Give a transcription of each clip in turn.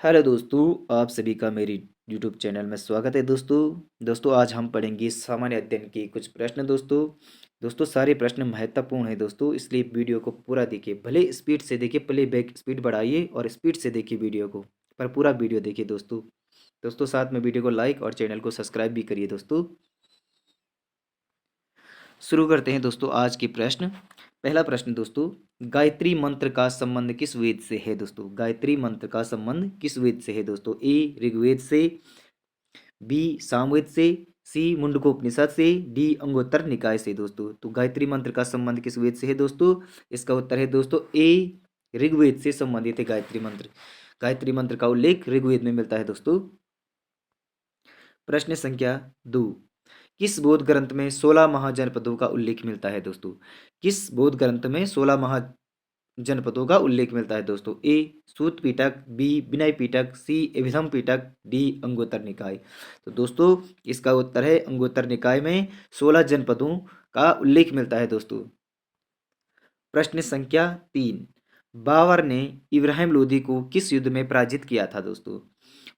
Hello दोस्तों, आप सभी का मेरी यूट्यूब चैनल में स्वागत है। दोस्तों आज हम पढ़ेंगे सामान्य अध्ययन के कुछ प्रश्न। दोस्तों सारे प्रश्न महत्वपूर्ण हैं दोस्तों, इसलिए वीडियो को पूरा देखिए। भले स्पीड से देखिए, प्ले बैक स्पीड बढ़ाइए और स्पीड से देखिए वीडियो को, पर पूरा वीडियो देखिए दोस्तों साथ में वीडियो को लाइक और चैनल को सब्सक्राइब भी करिए दोस्तों। शुरू करते हैं दोस्तों आज के प्रश्न। पहला प्रश्न दोस्तों, गायत्री मंत्र का संबंध किस वेद से है दोस्तों? गायत्री मंत्र का संबंध किस वेद से है दोस्तों? ए ऋग्वेद से, बी सामवेद से, सी मुंडकोपनिषद से, डी अंगोत्तर निकाय से दोस्तों। तो गायत्री मंत्र का संबंध किस वेद से है दोस्तों? इसका उत्तर है दोस्तों ए ऋग्वेद से संबंधित है गायत्री मंत्र। गायत्री मंत्र का उल्लेख ऋग्वेद में मिलता है दोस्तों। प्रश्न संख्या 2, किस बौद्ध ग्रंथ में 16 महाजनपदों का उल्लेख मिलता है दोस्तों? किस बौद्ध ग्रंथ में 16 महाजनपदों का उल्लेख मिलता है दोस्तों? ए सूत पीटक, बी विनय पीटक, सी अभिधम पीटक, डी अंगोत्तर निकाय। तो दोस्तों इसका उत्तर है अंगोत्तर निकाय में 16 जनपदों का उल्लेख मिलता है दोस्तों। प्रश्न संख्या 3, बाबर ने इब्राहिम लोदी को किस युद्ध में पराजित किया था दोस्तों?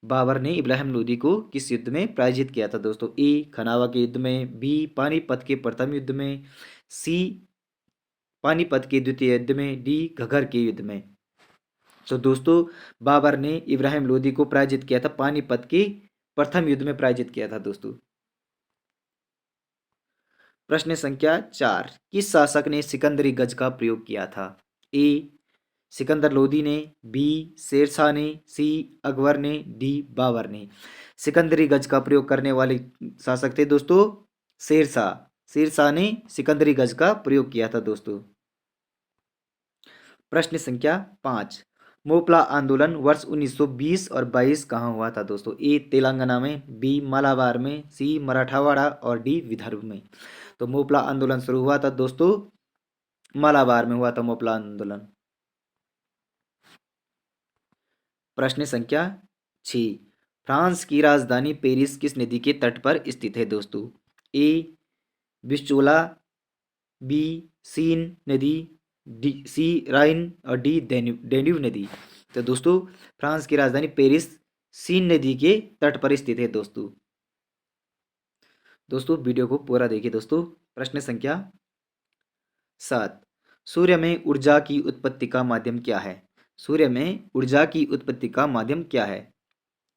बाबर ने इब्राहिम लोदी को किस युद्ध में पराजित किया था दोस्तों? ए खनावा के युद्ध में, बी पानीपत के प्रथम युद्ध में, सी पानीपत के द्वितीय युद्ध में, डी घगर के युद्ध में। तो दोस्तों बाबर ने इब्राहिम लोदी को पराजित किया था पानीपत के प्रथम युद्ध में पराजित किया था दोस्तों। प्रश्न संख्या 4, किस शासक ने सिकंदरी गज का प्रयोग किया था? ए सिकंदर लोदी ने, बी शेरशाह ने, सी अकबर ने, डी बाबर ने। सिकंदरी गज का प्रयोग करने वाले शासक थे दोस्तों शेरशाह। शेरशाह ने सिकंदरी गज का प्रयोग किया था दोस्तों। प्रश्न संख्या 5, मोपला आंदोलन वर्ष 1920 और 22 कहाँ हुआ था दोस्तों? ए तेलंगाना में, बी मालाबार में, सी मराठावाड़ा और डी विदर्भ में। तो मोपला आंदोलन शुरू हुआ था दोस्तों मालाबार में हुआ था मोपला आंदोलन। प्रश्न संख्या 6, फ्रांस की राजधानी पेरिस किस नदी के तट पर स्थित है दोस्तों? ए बिस्चोला, बी सीन नदी, डी सी राइन और डी डेन्यूब नदी। तो दोस्तों फ्रांस की राजधानी पेरिस सीन नदी के तट पर स्थित है दोस्तों वीडियो को पूरा देखिए दोस्तों। प्रश्न संख्या 7, सूर्य में ऊर्जा की उत्पत्ति का माध्यम क्या है? सूर्य में ऊर्जा की उत्पत्ति का माध्यम क्या है?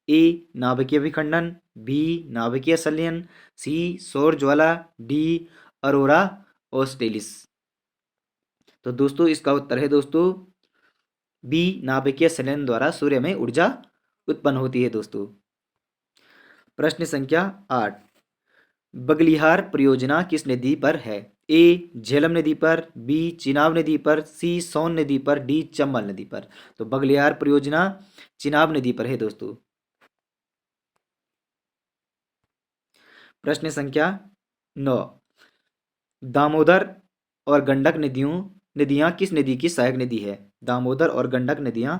ए नाभिकीय विखंडन, बी नाभिकीय संलयन, सी सौर ज्वाला, डी अरोरा ऑस्ट्रेलिस। तो दोस्तों इसका उत्तर है दोस्तों बी नाभिकीय संलयन द्वारा सूर्य में ऊर्जा उत्पन्न होती है दोस्तों। प्रश्न संख्या 8, बगलिहार परियोजना किस नदी पर है? ए झेलम नदी पर, बी चिनाब नदी पर, सी सोन नदी पर, डी चंबल नदी पर। तो बगलिहार परियोजना चिनाब नदी पर है दोस्तों। प्रश्न संख्या 9, दामोदर और गंडक नदियां किस नदी की सहायक नदी है? दामोदर और गंडक नदियां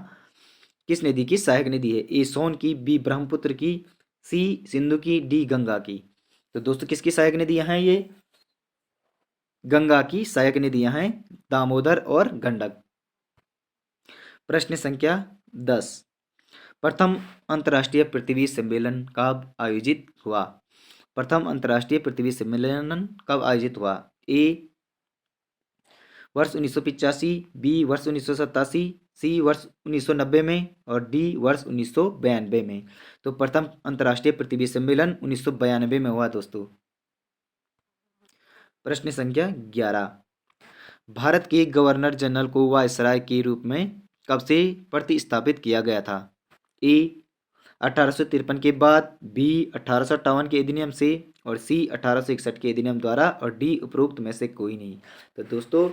किस नदी की सहायक नदी है? ए सोन की, बी ब्रह्मपुत्र की, सी सिंधु की, डी गंगा की। तो दोस्तों किसकी सहायक नदियां हैं ये? गंगा की सहायक नदियां हैं दामोदर और गंडक। प्रश्न संख्या 10, प्रथम अंतर्राष्ट्रीय पृथ्वी सम्मेलन कब आयोजित हुआ? प्रथम अंतर्राष्ट्रीय पृथ्वी सम्मेलन कब आयोजित हुआ? ए वर्ष 1985, बी वर्ष 1987, सी वर्ष 1990 में और डी वर्ष 1992 में। तो प्रथम अंतर्राष्ट्रीय पृथ्वी सम्मेलन 1992 में हुआ दोस्तों। प्रश्न संख्या 11, भारत के गवर्नर जनरल को वायसराय के रूप में कब से प्रतिस्थापित किया गया था? ए 1853 के बाद, बी 1858 के अधिनियम से और सी 1861 के अधिनियम द्वारा और डी उपरोक्त में से कोई नहीं। तो दोस्तों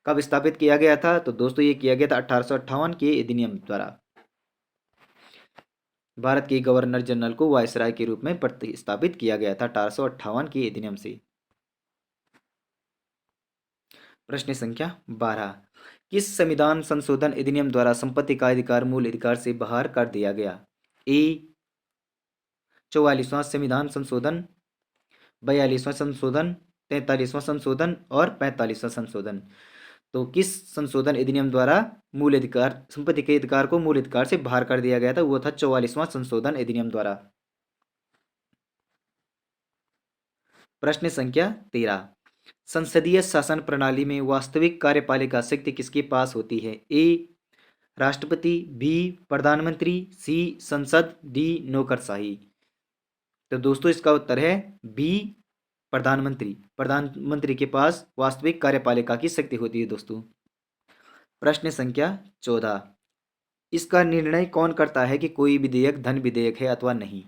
कब स्थापित किया गया था? तो दोस्तों ये किया गया था 1858 के अधिनियम द्वारा। भारत के गवर्नर जनरल को वायसराय के रूप में प्रतिस्थापित किया गया था 1858 के अधिनियम से। प्रश्न संख्या 12, किस संविधान संशोधन अधिनियम द्वारा संपत्ति का अधिकार मूल अधिकार से बाहर कर दिया गया? ए 44वां संविधान संशोधन, 42वां संशोधन, 43वां संशोधन और 45वां संशोधन। तो किस संशोधन अधिनियम द्वारा मूल अधिकार संपत्ति के अधिकार को मूल अधिकार से बाहर कर दिया गया था? वो था 44वां संशोधन अधिनियम द्वारा। प्रश्न संख्या 13, संसदीय शासन प्रणाली में वास्तविक कार्यपालिका शक्ति किसके पास होती है? ए राष्ट्रपति, बी प्रधानमंत्री, सी संसद, डी नौकरशाही। तो दोस्तों इसका उत्तर है बी प्रधानमंत्री। प्रधानमंत्री के पास वास्तविक कार्यपालिका की शक्ति होती है दोस्तों। प्रश्न संख्या 14, इसका निर्णय कौन करता है कि कोई विधेयक धन विधेयक है अथवा नहीं?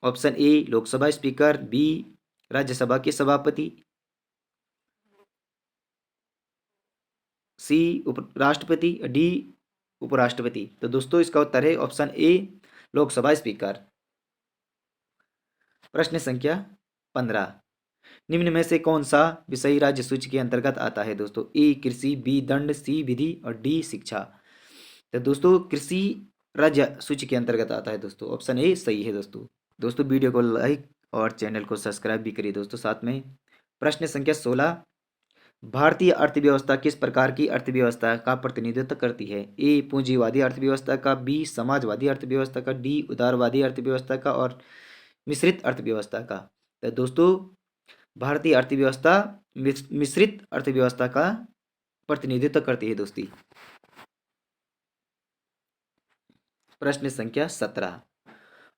Option A Lok Sabha speaker, B Rajya Sabha के सभापति, सी उपराष्ट्रपति, डी उपराष्ट्रपति। तो दोस्तों इसका उत्तर है ऑप्शन ए लोकसभा स्पीकर। प्रश्न संख्या 15, निम्न में से कौन सा विषय राज्य सूची के अंतर्गत आता है दोस्तों? ए कृषि, बी दंड, सी विधि और डी शिक्षा। तो दोस्तों कृषि राज्य सूची के अंतर्गत आता है दोस्तों। ऑप्शन ए सही है दोस्तों। दोस्तों वीडियो को लाइक और चैनल को सब्सक्राइब भी करिए दोस्तों साथ में। प्रश्न संख्या 16, भारतीय अर्थव्यवस्था किस प्रकार की अर्थव्यवस्था का प्रतिनिधित्व करती है? ए पूंजीवादी अर्थव्यवस्था का, बी समाजवादी अर्थव्यवस्था का, डी उदारवादी अर्थव्यवस्था का और मिश्रित अर्थव्यवस्था का। तो दोस्तों भारतीय अर्थव्यवस्था मिश्रित अर्थव्यवस्था का प्रतिनिधित्व करती है दोस्ती। प्रश्न संख्या 17,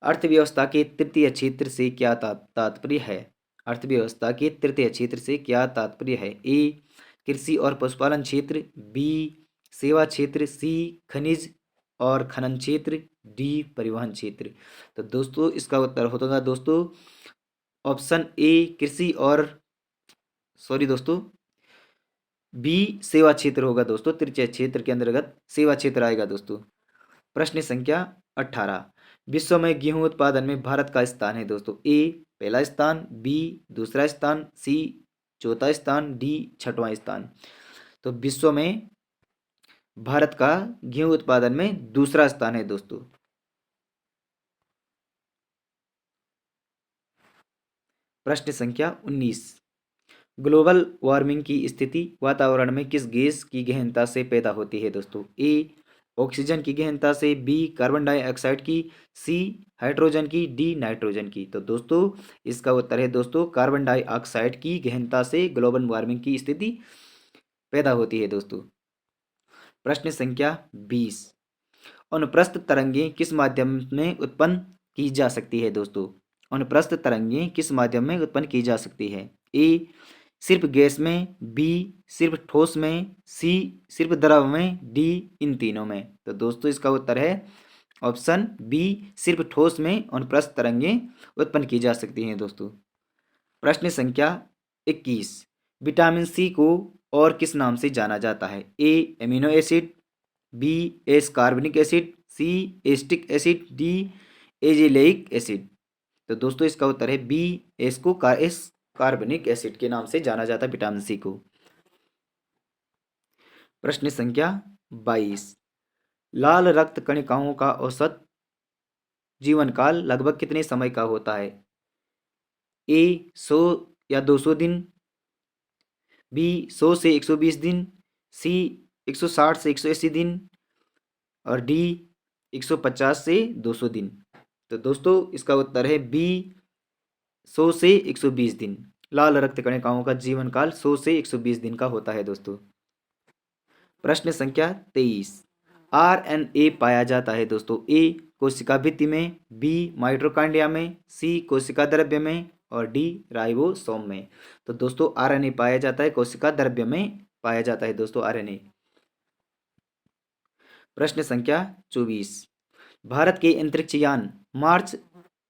अर्थव्यवस्था के तृतीय क्षेत्र से क्या तात्पर्य है? अर्थव्यवस्था के तृतीय क्षेत्र से क्या तात्पर्य है? ए कृषि और पशुपालन क्षेत्र, बी सेवा क्षेत्र, सी खनिज और खनन क्षेत्र, डी परिवहन क्षेत्र। तो दोस्तों इसका उत्तर होगा दोस्तों ऑप्शन ए कृषि और दोस्तों बी सेवा क्षेत्र होगा दोस्तों। तृतीय क्षेत्र के अंतर्गत सेवा क्षेत्र आएगा दोस्तों। प्रश्न संख्या 18, विश्व में गेहूं उत्पादन में भारत का स्थान है दोस्तों? ए पहला स्थान, बी दूसरा स्थान, सी चौथा स्थान, डी छठवां स्थान। तो विश्व में भारत का गेहूं उत्पादन में दूसरा स्थान है दोस्तों। प्रश्न संख्या 19, ग्लोबल वार्मिंग की स्थिति वातावरण में किस गैस की गहनता से पैदा होती है दोस्तों? ए ऑक्सीजन की गहनता से, बी कार्बन डाइऑक्साइड की, सी हाइड्रोजन की, डी नाइट्रोजन की। तो दोस्तों इसका उत्तर है दोस्तों कार्बन डाइऑक्साइड की गहनता से ग्लोबल वार्मिंग की स्थिति पैदा होती है दोस्तों। प्रश्न संख्या 20, अनुप्रस्थ तरंगें किस माध्यम में उत्पन्न की जा सकती है दोस्तों? अनुप्रस्थ तरंगें किस माध्यम में उत्पन्न की जा सकती है? ए सिर्फ गैस में, बी सिर्फ ठोस में, सी सिर्फ द्रव में, डी इन तीनों में। तो दोस्तों इसका उत्तर है ऑप्शन बी सिर्फ ठोस में अनुप्रस्थ तरंगें उत्पन्न की जा सकती हैं दोस्तों। प्रश्न संख्या 21, विटामिन सी को और किस नाम से जाना जाता है? ए एमिनो एसिड, बी एस कार्बनिक एसिड, सी एस्टिक एसिड, डी एजिलेइक एसिड। तो दोस्तों इसका उत्तर है बी एस को एस कार्बनिक एसिड के नाम से जाना जाता है विटामिन सी को। प्रश्न संख्या 22, लाल रक्त कणिकाओं का औसत जीवन काल लगभग कितने समय का होता है? ए 100 या 200 दिन, बी 100 से 120 दिन, सी 160 से 180 दिन और डी 150 से 200 दिन। तो दोस्तों इसका उत्तर है बी 100 से 120 दिन। लाल रक्त कणिकाओं का जीवन काल 100 से 120 दिन का होता है दोस्तों। प्रश्न संख्या 23, आरएनए पाया जाता है दोस्तों? ए कोशिका भित्ति में, बी माइटोकॉन्ड्रिया में, सी कोशिका द्रव्य में और डी राइबोसोम में। तो दोस्तों आरएनए पाया जाता है कोशिका द्रव्य में पाया जाता है दोस्तों आरएनए। प्रश्न संख्या 24, भारत के अंतरिक्ष यान मार्स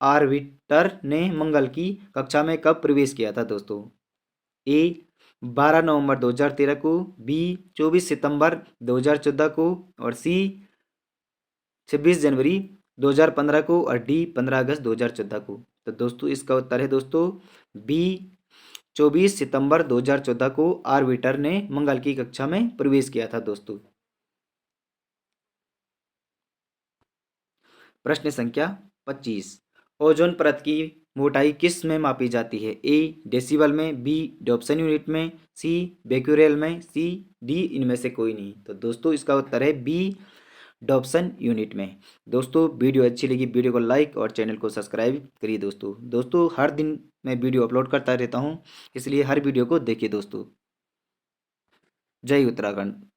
ऑर्बिटर ने मंगल की कक्षा में कब प्रवेश किया था दोस्तों? ए 12 नवंबर 2013 को, बी 24 सितंबर 2014 को और सी 26 जनवरी 2015 को और डी 15 अगस्त 2014 को। तो दोस्तों इसका उत्तर है दोस्तों बी 24 सितंबर 2014 को ऑर्बिटर ने मंगल की कक्षा में प्रवेश किया था दोस्तों। प्रश्न संख्या 25, ओजोन परत की मोटाई किस में मापी जाती है? ए डेसिबल में, बी डॉप्सन यूनिट में, सी बेक्यूरेल में, सी डी इनमें से कोई नहीं। तो दोस्तों इसका उत्तर है बी डॉप्सन यूनिट में। दोस्तों वीडियो अच्छी लगी वीडियो को लाइक और चैनल को सब्सक्राइब करिए दोस्तों। दोस्तों हर दिन मैं वीडियो अपलोड करता रहता हूँ, इसलिए हर वीडियो को देखिए दोस्तों। जय उत्तराखंड।